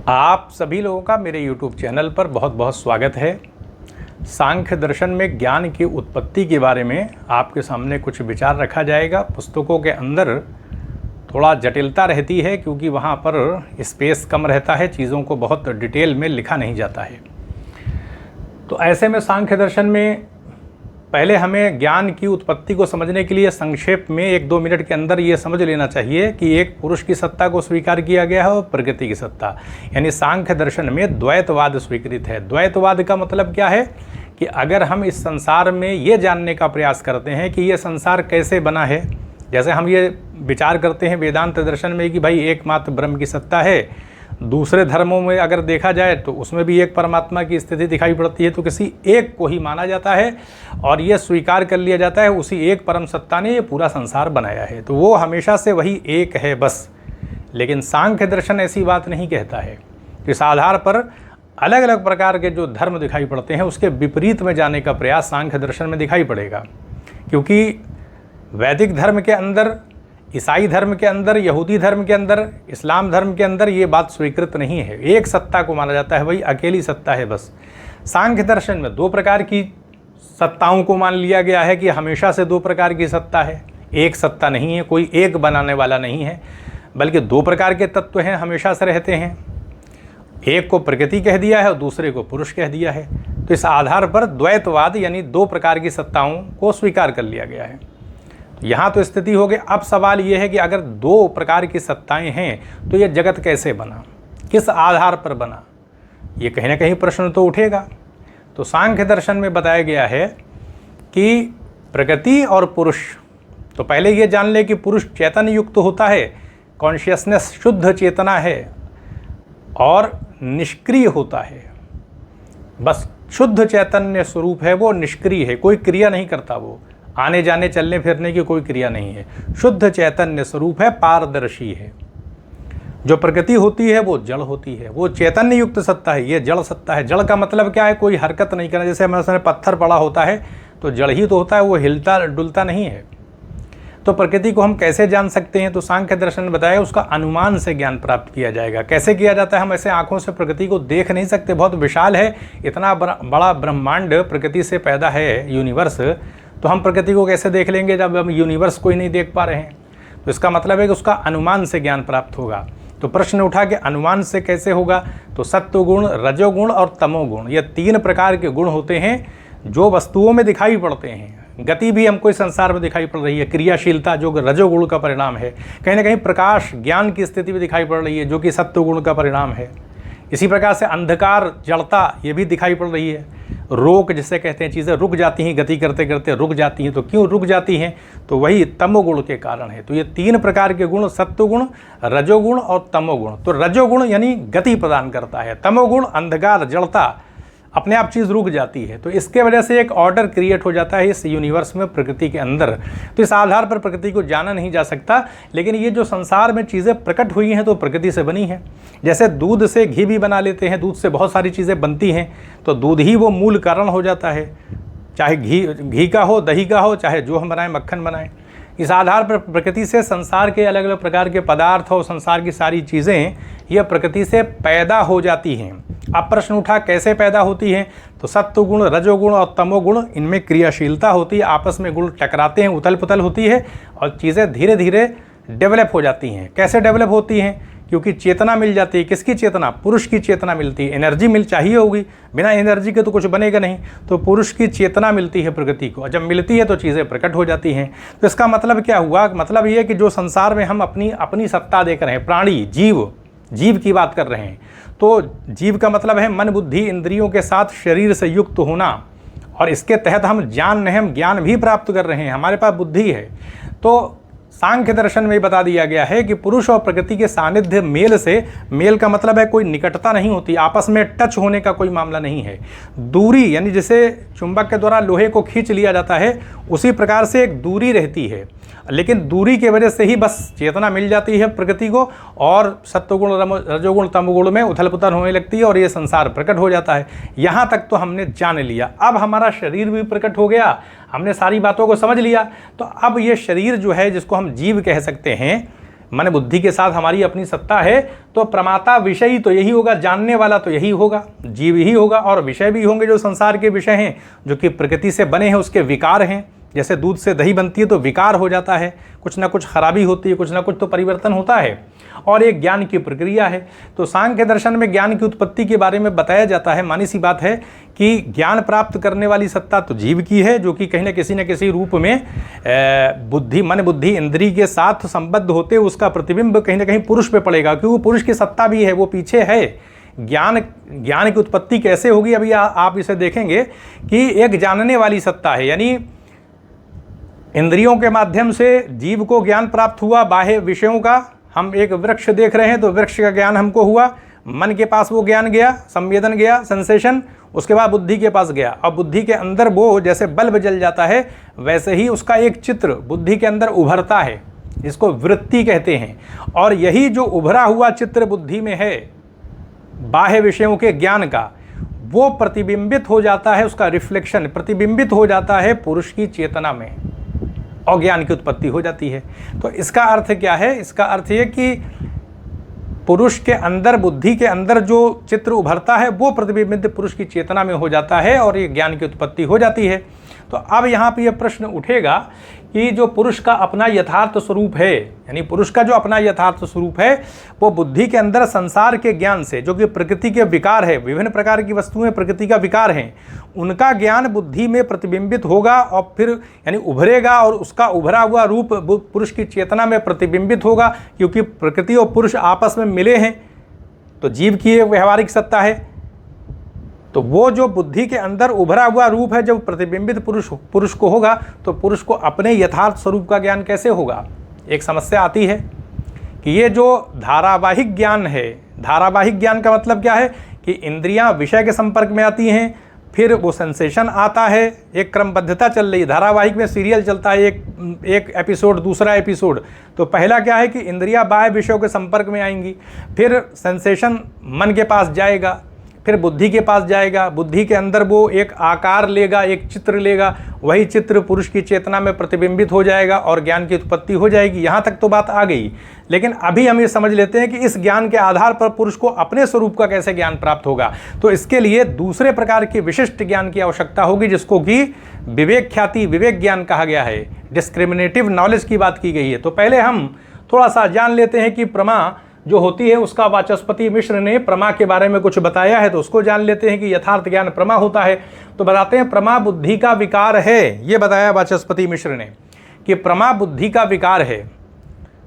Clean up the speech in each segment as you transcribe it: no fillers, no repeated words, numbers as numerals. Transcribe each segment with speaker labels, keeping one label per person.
Speaker 1: आप सभी लोगों का मेरे YouTube चैनल पर बहुत बहुत स्वागत है। सांख्य दर्शन में ज्ञान की उत्पत्ति के बारे में आपके सामने कुछ विचार रखा जाएगा। पुस्तकों के अंदर थोड़ा जटिलता रहती है क्योंकि वहाँ पर स्पेस कम रहता है, चीज़ों को बहुत डिटेल में लिखा नहीं जाता है। तो ऐसे में सांख्य दर्शन में पहले हमें ज्ञान की उत्पत्ति को समझने के लिए संक्षेप में 1-2 मिनट के अंदर ये समझ लेना चाहिए कि एक पुरुष की सत्ता को स्वीकार किया गया है और प्रकृति की सत्ता, यानी सांख्य दर्शन में द्वैतवाद स्वीकृत है। द्वैतवाद का मतलब क्या है कि अगर हम इस संसार में ये जानने का प्रयास करते हैं कि ये संसार कैसे बना है, जैसे हम ये विचार करते हैं वेदांत दर्शन में कि भाई एकमात्र ब्रह्म की सत्ता है, दूसरे धर्मों में अगर देखा जाए तो उसमें भी एक परमात्मा की स्थिति दिखाई पड़ती है, तो किसी एक को ही माना जाता है और ये स्वीकार कर लिया जाता है उसी एक परम सत्ता ने ये पूरा संसार बनाया है, तो वो हमेशा से वही एक है बस। लेकिन सांख्य दर्शन ऐसी बात नहीं कहता है। इस आधार पर अलग अलग प्रकार के जो धर्म दिखाई पड़ते हैं उसके विपरीत में जाने का प्रयास सांख्य दर्शन में दिखाई पड़ेगा, क्योंकि वैदिक धर्म के अंदर, ईसाई धर्म के अंदर, यहूदी धर्म के अंदर, इस्लाम धर्म के अंदर ये बात स्वीकृत नहीं है। एक सत्ता को माना जाता है, वही अकेली सत्ता है बस। सांख्य दर्शन में 2 प्रकार की सत्ताओं को मान लिया गया है कि हमेशा से 2 प्रकार की सत्ता है, एक सत्ता नहीं है, कोई एक बनाने वाला नहीं है, बल्कि 2 प्रकार के तत्व हैं, हमेशा से रहते हैं। एक को प्रकृति कह दिया है और दूसरे को पुरुष कह दिया है। तो इस आधार पर द्वैतवाद यानी 2 प्रकार की सत्ताओं को स्वीकार कर लिया गया है। यहाँ तो स्थिति हो गई। अब सवाल ये है कि अगर 2 प्रकार की सत्ताएं हैं तो ये जगत कैसे बना, किस आधार पर बना, ये कहीं ना कहीं प्रश्न तो उठेगा। तो सांख्य दर्शन में बताया गया है कि प्रकृति और पुरुष, तो पहले ये जान ले कि पुरुष चैतन्य युक्त होता है, कॉन्शियसनेस शुद्ध चेतना है और निष्क्रिय होता है। बस शुद्ध चैतन्य स्वरूप है, वो निष्क्रिय है, कोई क्रिया नहीं करता, वो आने जाने चलने फिरने की कोई क्रिया नहीं है, शुद्ध चैतन्य स्वरूप है, पारदर्शी है। जो प्रकृति होती है वो जड़ होती है, वो चैतन्य युक्त सत्ता है, ये जड़ सत्ता है। जड़ का मतलब क्या है, कोई हरकत नहीं करना। जैसे हमारे सामने पत्थर पड़ा होता है तो जड़ ही तो होता है, वो हिलता डुलता नहीं है। तो प्रकृति को हम कैसे जान सकते हैं, तो सांख्य दर्शन ने बताया उसका अनुमान से ज्ञान प्राप्त किया जाएगा। कैसे किया जाता है, हम ऐसे आंखों से प्रकृति को देख नहीं सकते, बहुत विशाल है, इतना बड़ा ब्रह्मांड प्रकृति से पैदा है, यूनिवर्स, तो हम प्रकृति को कैसे देख लेंगे जब हम यूनिवर्स को ही नहीं देख पा रहे हैं। तो इसका मतलब है कि उसका अनुमान से ज्ञान प्राप्त होगा। तो प्रश्न उठा कि अनुमान से कैसे होगा, तो सत्वगुण, रजोगुण और तमोगुण, ये 3 प्रकार के गुण होते हैं जो वस्तुओं में दिखाई पड़ते हैं। गति भी हमको इस संसार में दिखाई पड़ रही है, क्रियाशीलता जो रजोगुण का परिणाम है, कहीं ना कहीं प्रकाश ज्ञान की स्थिति भी दिखाई पड़ रही है जो कि सत्वगुण का परिणाम है। इसी प्रकार से अंधकार, जड़ता, ये भी दिखाई पड़ रही है। रोक जिसे कहते हैं, चीज़ें रुक जाती हैं, गति करते करते रुक जाती हैं, तो क्यों रुक जाती हैं, तो वही तमोगुण के कारण है। तो ये 3 प्रकार के गुण, सत्वगुण, रजोगुण और तमोगुण। तो रजोगुण यानी गति प्रदान करता है, तमोगुण अंधकार, जड़ता, अपने आप चीज़ रुक जाती है। तो इसके वजह से एक ऑर्डर क्रिएट हो जाता है इस यूनिवर्स में, प्रकृति के अंदर। तो इस आधार पर प्रकृति को जाना नहीं जा सकता। लेकिन ये जो संसार में चीज़ें प्रकट हुई हैं तो प्रकृति से बनी हैं। जैसे दूध से घी भी बना लेते हैं, दूध से बहुत सारी चीज़ें बनती हैं, तो दूध ही वो मूल कारण हो जाता है, चाहे घी का हो, दही का हो, चाहे जो हम बनाएं, मक्खन बनाएं। इस आधार पर प्रकृति से संसार के अलग अलग प्रकार के पदार्थ और संसार की सारी चीज़ें यह प्रकृति से पैदा हो जाती हैं। अब प्रश्न उठा कैसे पैदा होती हैं, तो सत्वगुण, रजोगुण और तमोगुण, इनमें क्रियाशीलता होती है, आपस में गुण टकराते हैं, उथल पुथल होती है और चीज़ें धीरे धीरे डेवलप हो जाती हैं। कैसे डेवलप होती हैं, क्योंकि चेतना मिल जाती है। किसकी चेतना, पुरुष की चेतना मिलती है। एनर्जी मिल चाहिए होगी, बिना एनर्जी के तो कुछ बनेगा नहीं, तो पुरुष की चेतना मिलती है प्रकृति को, जब मिलती है तो चीज़ें प्रकट हो जाती हैं। तो इसका मतलब क्या हुआ, मतलब ये कि जो संसार में हम अपनी सत्ता देख रहे हैं, प्राणी, जीव की बात कर रहे हैं, तो जीव का मतलब है मन, बुद्धि, इंद्रियों के साथ शरीर से युक्त होना, और इसके तहत हम ज्ञान भी प्राप्त कर रहे हैं, हमारे पास बुद्धि है। तो सांख्य दर्शन में बता दिया गया है कि पुरुष और प्रकृति के सानिध्य, मेल से, मेल का मतलब है कोई निकटता नहीं होती, आपस में टच होने का कोई मामला नहीं है। दूरी यानी जैसे चुंबक के द्वारा लोहे को खींच लिया जाता है, उसी प्रकार से एक दूरी रहती है, लेकिन दूरी की वजह से ही बस चेतना मिल जाती है प्रकृति को, और सत्वगुण, रजोगुण, तमोगुण में उथल पुथल होने लगती है और ये संसार प्रकट हो जाता है। यहाँ तक तो हमने जान लिया। अब हमारा शरीर भी प्रकट हो गया, हमने सारी बातों को समझ लिया। तो अब ये शरीर जो है, जिसको हम जीव कह सकते हैं, मन बुद्धि के साथ हमारी अपनी सत्ता है, तो प्रमाता विषयी तो यही होगा, जानने वाला तो यही होगा, जीव ही होगा। और विषय भी होंगे जो संसार के विषय हैं, जो कि प्रकृति से बने हैं, उसके विकार हैं। जैसे दूध से दही बनती है तो विकार हो जाता है, कुछ ना कुछ खराबी होती है, कुछ ना कुछ तो परिवर्तन होता है, और एक ज्ञान की प्रक्रिया है। तो सांख्य दर्शन में ज्ञान की उत्पत्ति के बारे में बताया जाता है। मानी सी बात है कि ज्ञान प्राप्त करने वाली सत्ता तो जीव की है, जो कि कहीं न किसी रूप में बुद्धि, मन बुद्धि इंद्रिय के साथ संबद्ध होते उसका प्रतिबिंब कहीं ना कहीं पुरुष पे पड़ेगा, क्योंकि वो पुरुष की सत्ता भी है, वो पीछे है। ज्ञान की उत्पत्ति कैसे होगी, अभी आप इसे देखेंगे कि एक जानने वाली सत्ता है, यानी इंद्रियों के माध्यम से जीव को ज्ञान प्राप्त हुआ बाह्य विषयों का। हम एक वृक्ष देख रहे हैं तो वृक्ष का ज्ञान हमको हुआ, मन के पास वो ज्ञान गया, संवेदन गया, सेंसेशन, उसके बाद बुद्धि के पास गया, और बुद्धि के अंदर वो जैसे बल्ब जल जाता है वैसे ही उसका एक चित्र बुद्धि के अंदर उभरता है, जिसको वृत्ति कहते हैं। और यही जो उभरा हुआ चित्र बुद्धि में है बाह्य विषयों के ज्ञान का, वो प्रतिबिंबित हो जाता है, उसका रिफ्लेक्शन प्रतिबिंबित हो जाता है पुरुष की चेतना में, और ज्ञान की उत्पत्ति हो जाती है। तो इसका अर्थ क्या है? इसका अर्थ ये कि पुरुष के अंदर, बुद्धि के अंदर जो चित्र उभरता है वो प्रतिबिंबित पुरुष की चेतना में हो जाता है, और ये ज्ञान की उत्पत्ति हो जाती है। तो अब यहाँ पे ये प्रश्न उठेगा कि जो पुरुष का अपना यथार्थ स्वरूप है, यानी पुरुष का जो अपना यथार्थ स्वरूप है, वो बुद्धि के अंदर संसार के ज्ञान से, जो कि प्रकृति के विकार है, विभिन्न प्रकार की वस्तुएं प्रकृति का विकार हैं, उनका ज्ञान बुद्धि में प्रतिबिंबित होगा, और फिर यानी उभरेगा, और उसका उभरा हुआ रूप पुरुष की चेतना में प्रतिबिंबित होगा, क्योंकि प्रकृति और पुरुष आपस में मिले हैं। तो जीव की एक व्यवहारिक सत्ता है, तो वो जो बुद्धि के अंदर उभरा हुआ रूप है, जब प्रतिबिंबित पुरुष को होगा, तो पुरुष को अपने यथार्थ स्वरूप का ज्ञान कैसे होगा? एक समस्या आती है कि ये जो धारावाहिक ज्ञान है, धारावाहिक ज्ञान का मतलब क्या है कि इंद्रियां विषय के संपर्क में आती हैं, फिर वो सेंसेशन आता है, एक क्रमबद्धता चल रही है, धारावाहिक में सीरियल चलता है, एक एपिसोड दूसरा एपिसोड। तो पहला क्या है कि इंद्रियां बाह्य विषयों के संपर्क में आएंगी, फिर सेंसेशन मन के पास जाएगा, फिर बुद्धि के पास जाएगा, बुद्धि के अंदर वो एक आकार लेगा, एक चित्र लेगा, वही चित्र पुरुष की चेतना में प्रतिबिंबित हो जाएगा, और ज्ञान की उत्पत्ति हो जाएगी। यहाँ तक तो बात आ गई, लेकिन अभी हम ये समझ लेते हैं कि इस ज्ञान के आधार पर पुरुष को अपने स्वरूप का कैसे ज्ञान प्राप्त होगा। तो इसके लिए दूसरे प्रकार की विशिष्ट ज्ञान की आवश्यकता होगी, जिसको कि विवेक ख्याति, विवेक ज्ञान कहा गया है, डिस्क्रिमिनेटिव नॉलेज की बात की गई है। तो पहले हम थोड़ा सा जान लेते हैं कि प्रमा जो होती है उसका वाचस्पति मिश्र ने प्रमा के बारे में कुछ बताया है, तो उसको जान लेते हैं कि यथार्थ ज्ञान प्रमा होता है। तो बताते हैं प्रमा बुद्धि का विकार है, ये बताया वाचस्पति मिश्र ने कि प्रमा बुद्धि का विकार है।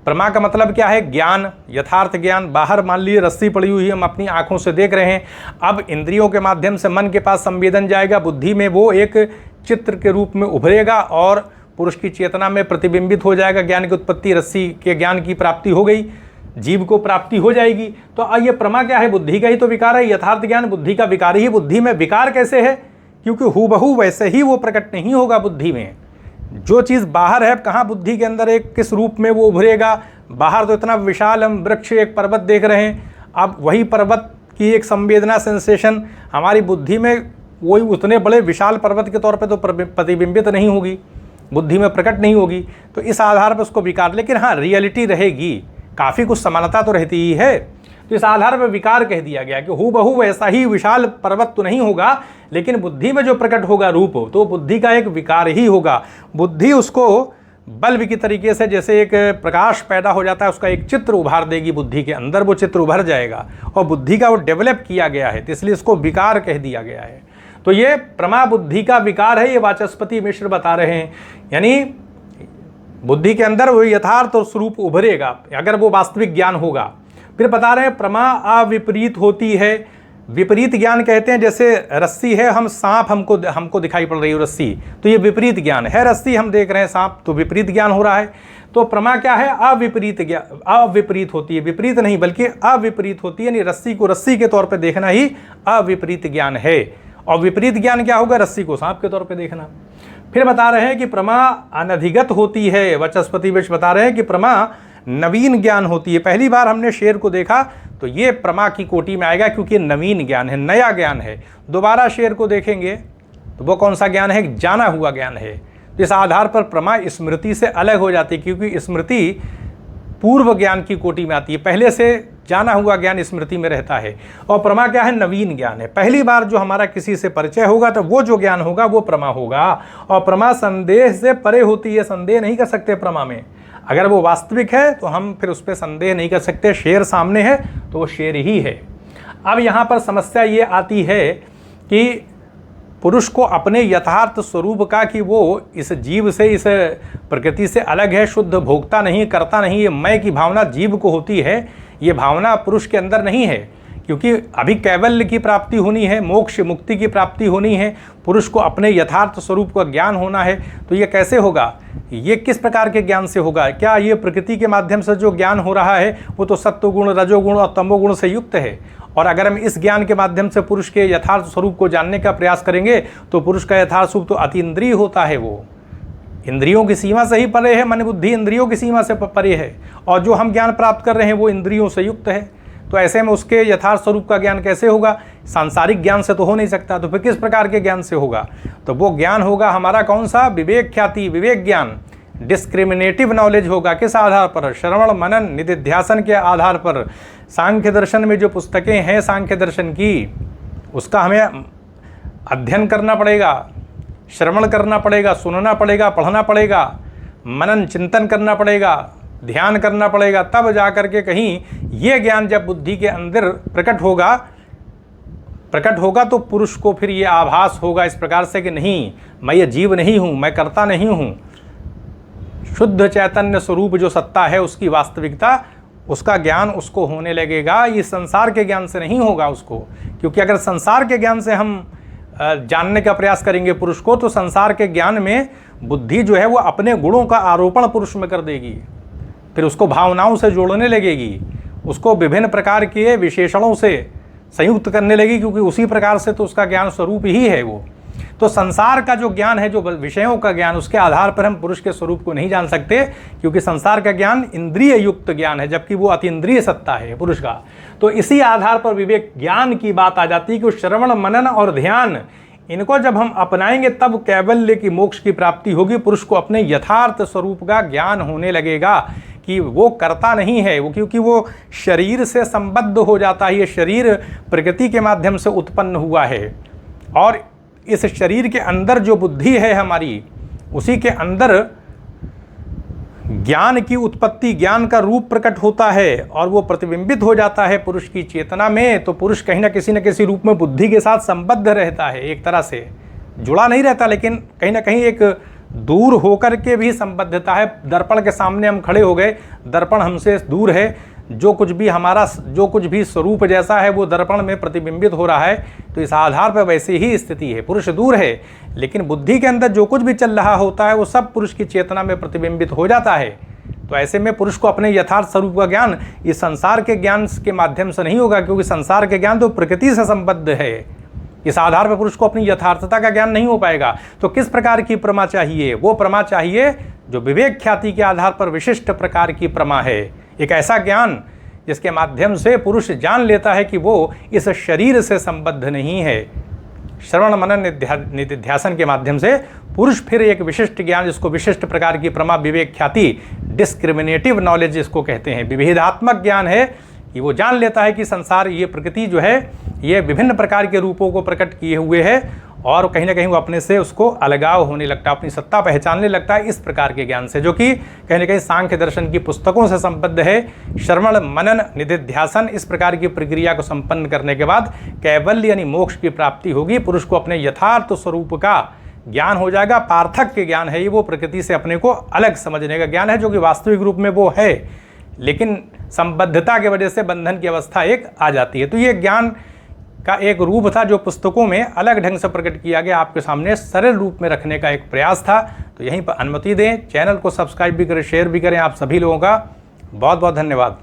Speaker 1: प्रमा का मतलब क्या है? ज्ञान, यथार्थ ज्ञान। बाहर मान लीजिए रस्सी पड़ी हुई है, हम अपनी आंखों से देख रहे हैं, अब इंद्रियों के माध्यम से मन के पास संवेदन जाएगा, बुद्धि में वो एक चित्र के रूप में उभरेगा, और पुरुष की चेतना में प्रतिबिंबित हो जाएगा, ज्ञान की उत्पत्ति, रस्सी के ज्ञान की प्राप्ति हो गई, जीव को प्राप्ति हो जाएगी। तो ये प्रमा क्या है? बुद्धि का ही तो विकार है। यथार्थ ज्ञान बुद्धि का विकार ही। बुद्धि में विकार कैसे है? क्योंकि हूबहू वैसे ही वो प्रकट नहीं होगा बुद्धि में। जो चीज़ बाहर है, कहाँ बुद्धि के अंदर एक किस रूप में वो उभरेगा? बाहर तो इतना विशाल हम वृक्ष, एक पर्वत देख रहे हैं, अब वही पर्वत की एक संवेदना, सेंसेशन हमारी बुद्धि में वही उतने बड़े विशाल पर्वत के तौर पे तो प्रतिबिंबित नहीं होगी, बुद्धि में प्रकट नहीं होगी। तो इस आधार पर उसको विकार, लेकिन हाँ रियलिटी रहेगी, काफ़ी कुछ समानता तो रहती ही है। तो इस आधार पर विकार कह दिया गया कि हूबहू वैसा ही विशाल पर्वत तो नहीं होगा, लेकिन बुद्धि में जो प्रकट होगा रूप, तो बुद्धि का एक विकार ही होगा। बुद्धि उसको बल्ब की तरीके से जैसे एक प्रकाश पैदा हो जाता है, उसका एक चित्र उभार देगी बुद्धि के अंदर, वो चित्र उभर जाएगा, और बुद्धि का वो डेवलप किया गया है, तो इसलिए इसको विकार कह दिया गया है। तो ये प्रमा बुद्धि का विकार है, ये वाचस्पति मिश्र बता रहे हैं। यानी बुद्धि के अंदर वो यथार्थ और स्वरूप उभरेगा अगर वो वास्तविक ज्ञान होगा। फिर बता रहे हैं प्रमा अविपरीत होती है। विपरीत ज्ञान कहते हैं, जैसे रस्सी है, हम सांप हमको दिखाई पड़ रही है रस्सी, तो ये विपरीत ज्ञान है। रस्सी हम देख रहे हैं, सांप, तो विपरीत ज्ञान हो रहा है। तो प्रमा क्या है? अविपरीत ज्ञान, अविपरीत होती है, विपरीत नहीं बल्कि अविपरीत होती है। यानी रस्सी को रस्सी के तौर पर देखना ही अविपरीत ज्ञान है, और विपरीत ज्ञान क्या होगा? रस्सी को सांप के तौर पर देखना। फिर बता रहे हैं कि प्रमा अनधिगत होती है। वाचस्पति मिश्र बता रहे हैं कि प्रमा नवीन ज्ञान होती है। पहली बार हमने शेर को देखा तो ये प्रमा की कोटि में आएगा, क्योंकि नवीन ज्ञान है, नया ज्ञान है। दोबारा शेर को देखेंगे तो वो कौन सा ज्ञान है? जाना हुआ ज्ञान है। तो इस आधार पर प्रमा स्मृति से अलग हो जाती है, क्योंकि स्मृति पूर्व ज्ञान की कोटि में आती है, पहले से जाना हुआ ज्ञान स्मृति में रहता है। और प्रमा क्या है? नवीन ज्ञान है। पहली बार जो हमारा किसी से परिचय होगा तो वो जो ज्ञान होगा वो प्रमा होगा। और प्रमा संदेह से परे होती है, संदेह नहीं कर सकते प्रमा में। अगर वो वास्तविक है तो हम फिर उस पर संदेह नहीं कर सकते। शेर सामने है तो वो शेर ही है। अब यहाँ पर समस्या ये आती है कि पुरुष को अपने यथार्थ स्वरूप का, कि वो इस जीव से, इस प्रकृति से अलग है, शुद्ध भोगता नहीं, करता नहीं, ये मैं की भावना जीव को होती है, ये भावना पुरुष के अंदर नहीं है। क्योंकि अभी कैवल्य की प्राप्ति होनी है, मोक्ष मुक्ति की प्राप्ति होनी है, पुरुष को अपने यथार्थ स्वरूप का ज्ञान होना है। तो ये कैसे होगा? ये किस प्रकार के ज्ञान से होगा? क्या ये प्रकृति के माध्यम से जो ज्ञान हो रहा है वो तो सत्वगुण, रजोगुण और तमोगुण से युक्त है। और अगर हम इस ज्ञान के माध्यम से पुरुष के यथार्थ स्वरूप को जानने का प्रयास करेंगे तो पुरुष का यथार्थ स्वरूप तो अतीन्द्रिय होता है, वो इंद्रियों की सीमा से ही परे है, मन बुद्धि इंद्रियों की सीमा से परे है। और जो हम ज्ञान प्राप्त कर रहे हैं वो इंद्रियों से युक्त है। तो ऐसे में उसके यथार्थ स्वरूप का ज्ञान कैसे होगा? सांसारिक ज्ञान से तो हो नहीं सकता। तो फिर किस प्रकार के ज्ञान से होगा? तो वो ज्ञान होगा हमारा कौन सा? विवेक ख्याति, विवेक ज्ञान, डिस्क्रिमिनेटिव नॉलेज होगा। किस आधार पर? श्रवण मनन निधिध्यासन के आधार पर। सांख्य दर्शन में जो पुस्तकें हैं सांख्य दर्शन की, उसका हमें अध्ययन करना पड़ेगा, श्रवण करना पड़ेगा, सुनना पड़ेगा, पढ़ना पड़ेगा, मनन चिंतन करना पड़ेगा, ध्यान करना पड़ेगा, तब जा कर के कहीं ये ज्ञान जब बुद्धि के अंदर प्रकट होगा तो पुरुष को फिर ये आभास होगा इस प्रकार से कि नहीं, मैं ये जीव नहीं हूँ, मैं कर्ता नहीं हूँ। शुद्ध चैतन्य स्वरूप जो सत्ता है उसकी वास्तविकता, उसका ज्ञान उसको होने लगेगा। ये संसार के ज्ञान से नहीं होगा उसको। क्योंकि अगर संसार के ज्ञान से हम जानने का प्रयास करेंगे पुरुष को, तो संसार के ज्ञान में बुद्धि जो है वो अपने गुणों का आरोपण पुरुष में कर देगी, फिर उसको भावनाओं से जोड़ने लगेगी, उसको विभिन्न प्रकार के विशेषणों से संयुक्त करने लगेगी, क्योंकि उसी प्रकार से तो उसका ज्ञान स्वरूप ही है वो। तो संसार का जो ज्ञान है, जो विषयों का ज्ञान, उसके आधार पर हम पुरुष के स्वरूप को नहीं जान सकते, क्योंकि संसार का ज्ञान इंद्रिय युक्त ज्ञान है, जबकि वो अतीन्द्रिय सत्ता है पुरुष का। तो इसी आधार पर विवेक ज्ञान की बात आ जाती है कि श्रवण मनन और ध्यान, इनको जब हम अपनाएंगे तब कैवल्य की, मोक्ष की प्राप्ति होगी। पुरुष को अपने यथार्थ स्वरूप का ज्ञान होने लगेगा कि वो करता नहीं है, वो क्योंकि वो शरीर से संबद्ध हो जाता है। ये शरीर प्रकृति के माध्यम से उत्पन्न हुआ है और इस शरीर के अंदर जो बुद्धि है हमारी, उसी के अंदर ज्ञान की उत्पत्ति, ज्ञान का रूप प्रकट होता है और वो प्रतिबिंबित हो जाता है पुरुष की चेतना में। तो पुरुष कहीं ना किसी रूप में बुद्धि के साथ संबद्ध रहता है, एक तरह से जुड़ा नहीं रहता, लेकिन कहीं ना कहीं एक दूर होकर के भी संबद्धता है। दर्पण के सामने हम खड़े हो गए, दर्पण हमसे दूर है, जो कुछ भी हमारा, जो कुछ भी स्वरूप जैसा है वो दर्पण में प्रतिबिंबित हो रहा है। तो इस आधार पर वैसे ही स्थिति है, पुरुष दूर है, लेकिन बुद्धि के अंदर जो कुछ भी चल रहा होता है वो सब पुरुष की चेतना में प्रतिबिंबित हो जाता है। तो ऐसे में पुरुष को अपने यथार्थ स्वरूप का ज्ञान इस संसार के ज्ञान के माध्यम से नहीं होगा, क्योंकि संसार के ज्ञान तो प्रकृति से संबद्ध है। इस आधार पर पुरुष को अपनी यथार्थता का ज्ञान नहीं हो पाएगा। तो किस प्रकार की प्रमा चाहिए? वो प्रमा चाहिए जो विवेक ख्याति के आधार पर विशिष्ट प्रकार की प्रमा है। एक ऐसा ज्ञान जिसके माध्यम से पुरुष जान लेता है कि वो इस शरीर से संबद्ध नहीं है। श्रवण मनन निधिध्यासन के माध्यम से पुरुष फिर एक विशिष्ट ज्ञान, जिसको विशिष्ट प्रकार की प्रमा, विवेक ख्याति, डिस्क्रिमिनेटिव नॉलेज जिसको कहते हैं, विभेदात्मक ज्ञान है कि वो जान लेता है कि संसार, ये प्रकृति जो है ये विभिन्न प्रकार के रूपों को प्रकट किए हुए है और कहीं ना कहीं वो अपने से उसको अलगाव होने लगता है, अपनी सत्ता पहचानने लगता है इस प्रकार के ज्ञान से, जो कि कहीं ना कहीं सांख्य दर्शन की पुस्तकों से संबद्ध है। श्रवण मनन निधिध्यासन इस प्रकार की प्रक्रिया को संपन्न करने के बाद कैवल्य यानी मोक्ष की प्राप्ति होगी। पुरुष को अपने यथार्थ स्वरूप का ज्ञान हो जाएगा। पार्थक्य ज्ञान है ये, वो प्रकृति से अपने को अलग समझने का ज्ञान है, जो कि वास्तविक रूप में वो है, लेकिन संबद्धता की वजह से बंधन की अवस्था एक आ जाती है। तो ये ज्ञान का एक रूप था जो पुस्तकों में अलग ढंग से प्रकट किया गया, आपके सामने सरल रूप में रखने का एक प्रयास था। तो यहीं पर अनुमति दें, चैनल को सब्सक्राइब भी करें, शेयर भी करें। आप सभी लोगों का बहुत बहुत धन्यवाद।